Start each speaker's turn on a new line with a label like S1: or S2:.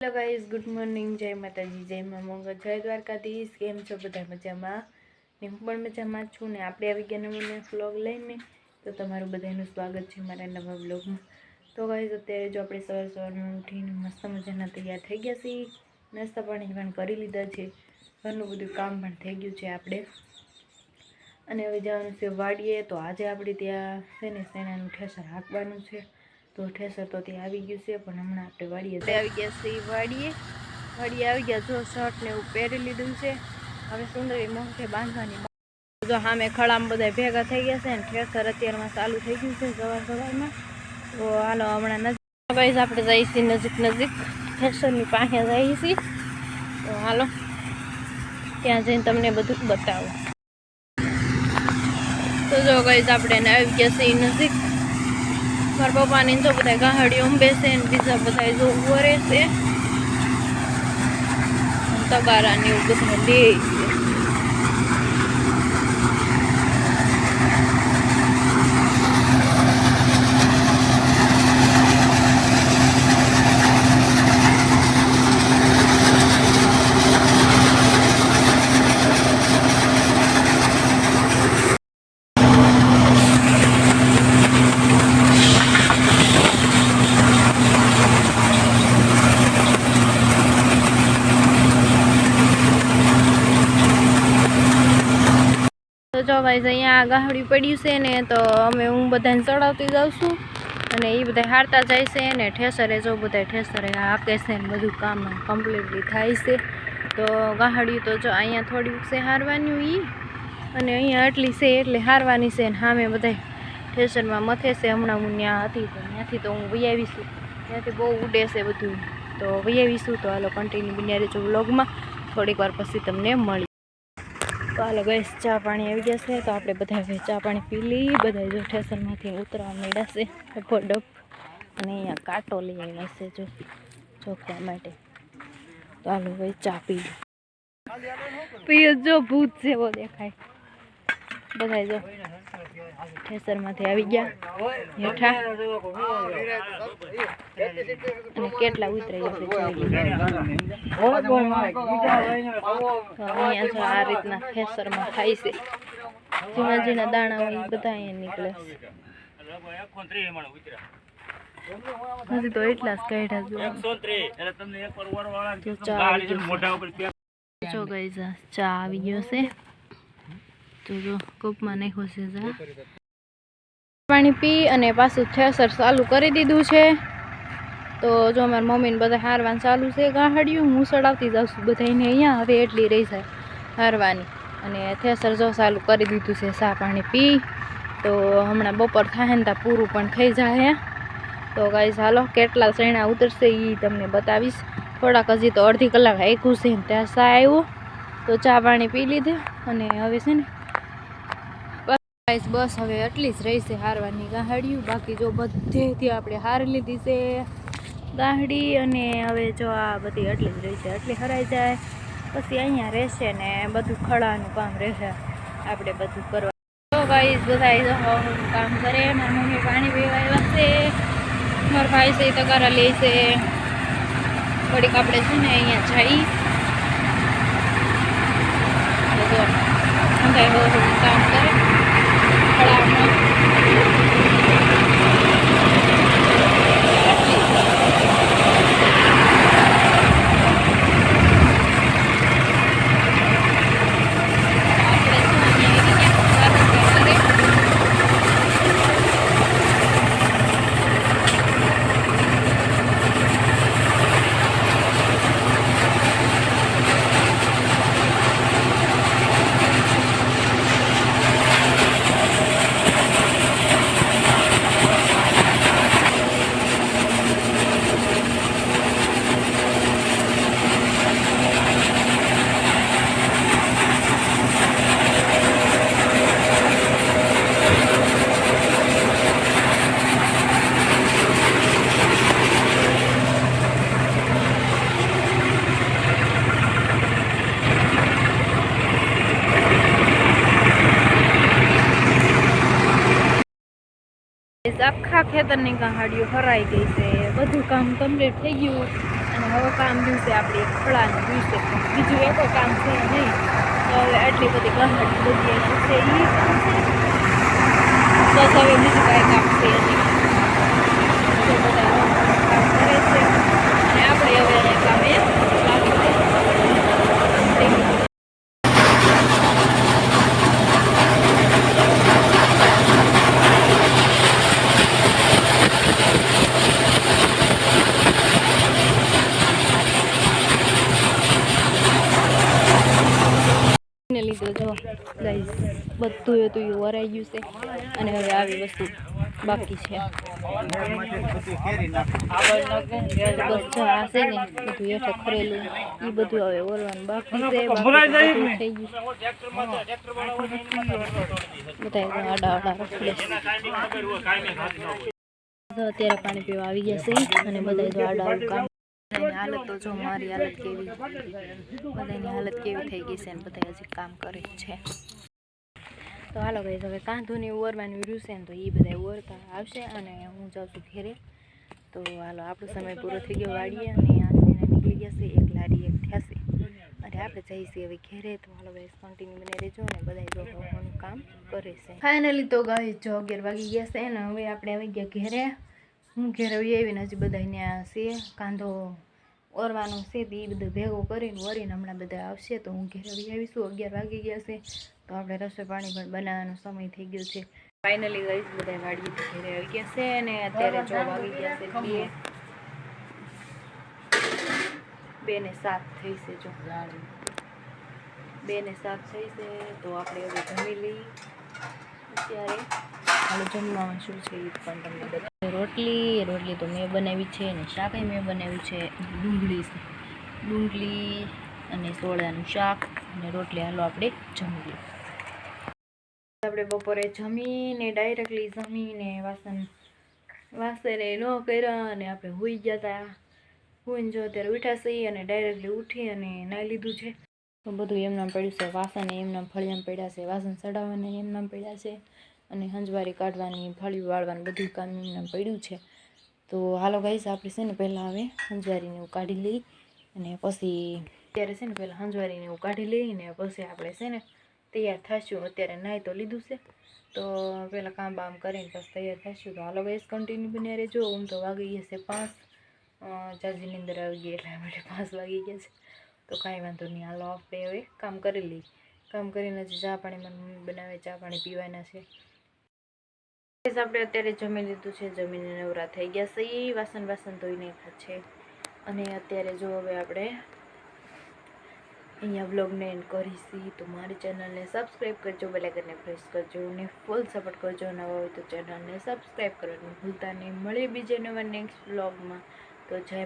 S1: Hello guys, good morning. જય માતાજી, જય મા મંગળ, જય દ્વારકાધીશ. કેમ છો બધા? મજામાં ને? હું પણ મજામાં છું ને આપણે આવી ગયા નવો વ્લોગ લઈને. તો તમારું બધાનું સ્વાગત છે મારા નવા વ્લોગમાં. તો ગાઈઝ, અત્યારે જો આપણે સવારમાં ઉઠીને મસ્ત મજાના તૈયાર થઈ ગયા છીએ. નાસ્તા પાણી પણ કરી લીધા છે. ઘરનું બધું કામ પણ થઈ ગયું છે આપણે. અને હવે જવાનું છે વાડીએ. તો આજે આપણે ત્યાં છે ને શેણાનું ઠેસર હાંકવાનું છે. તો ઠેસર તો ત્યાં આવી ગયું છે, પણ હમણાં આપણે વાડીએ આવી ગયા છીએ. વાડીએ આવી ગયા. જો શર્ટ ને એવું પહેરી લીધું છે. હવે સુંદરી મોઢે બાંધવાની. જો સામે ખળામાં બધા ભેગા થઈ ગયા છે ને ઠેસર અત્યારમાં ચાલુ થઈ ગયું છે સવારમાં. તો હાલો હમણાં નજીક ગાઈઝ આપણે જઈએ છીએ નજીક ઠેસરની પાસે જઈએ છીએ. તો હાલો ત્યાં જઈને તમને બધું બતાવું. તો જો ગાઈઝ આપણે આવી ગયા છીએ નજીક. મારા પપ્પાની જો બધા ગાહડીઓ બેસે ને બીજા બધા જો ઉભરે છે. તગારા ને એવું બધું લે છે. તો જો ગાઈઝ અહીંયા ગાહડી પડ્યું છે ને, તો હું બધાને ચડાવતી જાઉં છું અને એ બધા હારતા જાય છે ને ઠેસરે જો બધા ઠેસરે હાકે છે ને બધું કામ કમ્પ્લીટલી થાય છે. તો ગાહડી તો જો અહીંયા થોડીક છે હારવાની અને અહીંયા આટલી છે એટલે હારવાની છે ને સામે બધા ઠેસરમાં મથે છે. હમણાં હું ત્યાં હતી તો ત્યાંથી તો હું વહી આવીશું. ત્યાંથી બહુ ઉડે છે બધું, તો વહી આવીશું. તો હાલો કન્ટિન્યુ બન્યા રહેજો વ્લોગમાં. થોડીક વાર પછી તમને મળી. તો હાલો ગાઈસ, ચા પાણી આવી ગયા છે. તો આપણે બધા હવે ચા પાણી પી લઈએ. બધા જો ઠેસરમાંથી ઉતરવા માંડ્યા છે ડપ. અને અહીંયા કાંટો લઈ આવ્યા છે જો ચોખવા માટે. તો હાલો ભાઈ ચા પી જો ભૂત જેવો દેખાય. બધા જો ઠેસરમાંથી આવી ગયા હેઠા અને કેટલા ઉતરાઈ જશે અહીંયા જો આ રીતના ઠેસરમાં થાય છે. ઝીણા ઝીણા દાણા હોય બધા અહીંયા નીકળે છે. હજી તો એટલા જ કાઢ્યા જો ગાઈઝ, ચા આવી ગયો છે. તો જો કપમાં નાખ્યો છે ચા. પાણી પી અને પાછું ઠેસર ચાલુ કરી દીધું છે. તો જો મારી મમ્મીને બધા હારવાનું ચાલુ છે ગાહડિયું. હું ચડાવતી જાઉં છું બધાને અહીંયા. હવે એટલી રહી જાય હારવાની. અને ઠેસર જો ચાલુ કરી દીધું છે. ચા પાણી પી તો હમણાં બપોર થાય ને ત્યાં પૂરું પણ થઈ જાય. તો ગાઈઝ હાલો કેટલા ચણા ઉતરશે એ તમને બતાવીશ. થોડાક હજી તો અડધી કલાક આખું છે ને ત્યાં ચા આવ્યું. તો ચા પાણી પી લીધે અને હવે છે ને બસ હવે એટલી જ રહી છે હારવાની ગાહડિયું. બાકી જો બધેથી આપણે હારી લીધી છે ગાહડી. અને હવે જો આ બધી એટલી જ રહી છે. એટલી હરાઈ જાય પછી અહીંયા રહેશે ને બધું ખડાનું કામ રહેશે આપણે બધું કરવા. તો ગાઈઝ બધા કામ કરે. મારી મમ્મી પાણી પીવા આવ્યા છે. મારા ભાઈ છે તગારા લે છે. થોડીક આપણે છે ને અહીંયા જઈ કામ કરે ખડામાં. ખેતરની કહાડીઓ હરાઈ ગઈ છે, બધું કામ કમ્પ્લીટ થઈ ગયું અને હવે કામ દિવસે આપણે ખળાનું દિવસે બીજું એક કામ છે નહીં. તો હવે આટલી બધી કહાડી બધી એની છે એ કામ છે, બસ હવે બીજું કાંઈ કામ છે નહીં. તો બધા કામ કરે છે અને આપણે હવે કામે લાગી જાય. ને લીધે જો ગાઈસ બધું હતું એ વરાઈ ગયું છે અને હવે આવી વસ્તુ બાકી છે. બસ જો આ છે ને બધું હેઠે ખરેલું એ બધું હવે વરવાનું બાકી છે. થઈ ગયું બધા આડા રખડે છે. અત્યારે પાણી પીવા આવી ગયા છે અને બધા જો આડા કામ હાલત તો જો મારી હાલત કેવી, બધાની હાલત કેવી થઈ ગઈ છે ને બધા હજી કામ કરે છે. તો હાલો ભાઈ હવે કાંધુને ઓરવાનું રહ્યું છે ને તો એ બધા ઓરતા આવશે અને હું જાઉં છું ઘેરે. તો હાલો આપણો સમય પૂરો થઈ ગયો વાડીએ અને આ સીના નીકળી ગયા છે, એક લારી એક થયા છે અને આપણે જઈશું હવે ઘેરે. તો હાલો ભાઈ કન્ટિન્યુ બને રહેજો અને બધા જો હોવાનું કામ કરે છે. ફાઇનલી તો ગાય જો 11 વાગી ગયા છે ને હવે આપણે આવી ગયા ઘેરે. હું ઘેરે આવીને હજી બધા ત્યાં છે કાંધો ઓરવાનું છે એ બધું ભેગું કરીને વરીને હમણાં બધા આવશે તો હું ઘેરે આવીશું. 11 વાગી ગયા છે તો આપણે રસોઈ પાણી પણ બનાવવાનો સમય થઈ ગયો છે. ફાઇનલી ગઈ બધા વાડીએ ઘેરે આવી ગયા છે અને અત્યારે જો વાગી ગયા છે 2 ને 7 થઈ છે. જો 2 ને 7 થઈ છે તો આપણે હવે જમી લઈ. અત્યારે હાલો જમવામાં શું છે એ પણ તમને બતાવું. રોટલી તો મેં બનાવી છે અને શાકય મેં બનાવ્યું છે. ડુંગળી અને સોળાનું શાક અને રોટલી. હાલો આપણે જમી લઈએ. આપણે બપોરે જમીને ડાયરેક્ટલી જમીને વાસણે ન કર્યા અને આપણે સૂઈ ગયા હતા. સૂઈને જો અત્યારે ઉઠ્યા છીએ અને ડાયરેક્ટલી ઉઠી અને નાહી લીધું છે. તો બધું એમનામ પડ્યું છે, વાસણ એમનામ ફળિયામાં પડ્યા છે, વાસણ ચડાવવાના એમનામ પડ્યા છે અને હંજવારી કાઢવાની ફળી વાળવાનું બધું કામ એમનામ પડ્યું છે. તો હાલો ગાઈસ આપણે છે ને પહેલાં હવે હંજવારીને એવું કાઢી લઈ અને પછી અત્યારે છે ને પહેલાં હંજવારીને એવું કાઢી લઈને પછી આપણે છે ને તૈયાર થઈશું. અત્યારે નાહી તો લીધું છે તો પહેલાં કામ બામ કરીને પછી તૈયાર થઈશું. તો હાલો ગાઈસ કન્ટિન્યુ બને રહેજો. હું તો વાગી ગયા છે 5, ચાર્જિંગની અંદર આવી ગઈ એટલે માટે 5 વાગી ગયા છે. તો કાંઈ વાંધો નહીં, હાલો આપણે હવે કામ કરી લઈએ. કામ કરીને હજી ચા પાણી મમ્મી બનાવે, ચા પાણી પીવાના છે. આપણે અત્યારે જમી લીધું છે, જમીને નવરા થઈ ગયા છે, વાસણ ધોઈને છે અને અત્યારે જો હવે આપણે અહીંયા વ્લોગને એન્ડ કરીશી. તો મારી ચેનલને સબસ્ક્રાઈબ કરજો, બેલ આઇકનને પ્રેસ કરજો અને ફૂલ સપોર્ટ કરજો. નવા હોય તો ચેનલને સબસ્ક્રાઈબ કરવાનું ભૂલતા નહીં. મળીએ બીજે નવા નેક્સ્ટ વ્લોગમાં. તો જય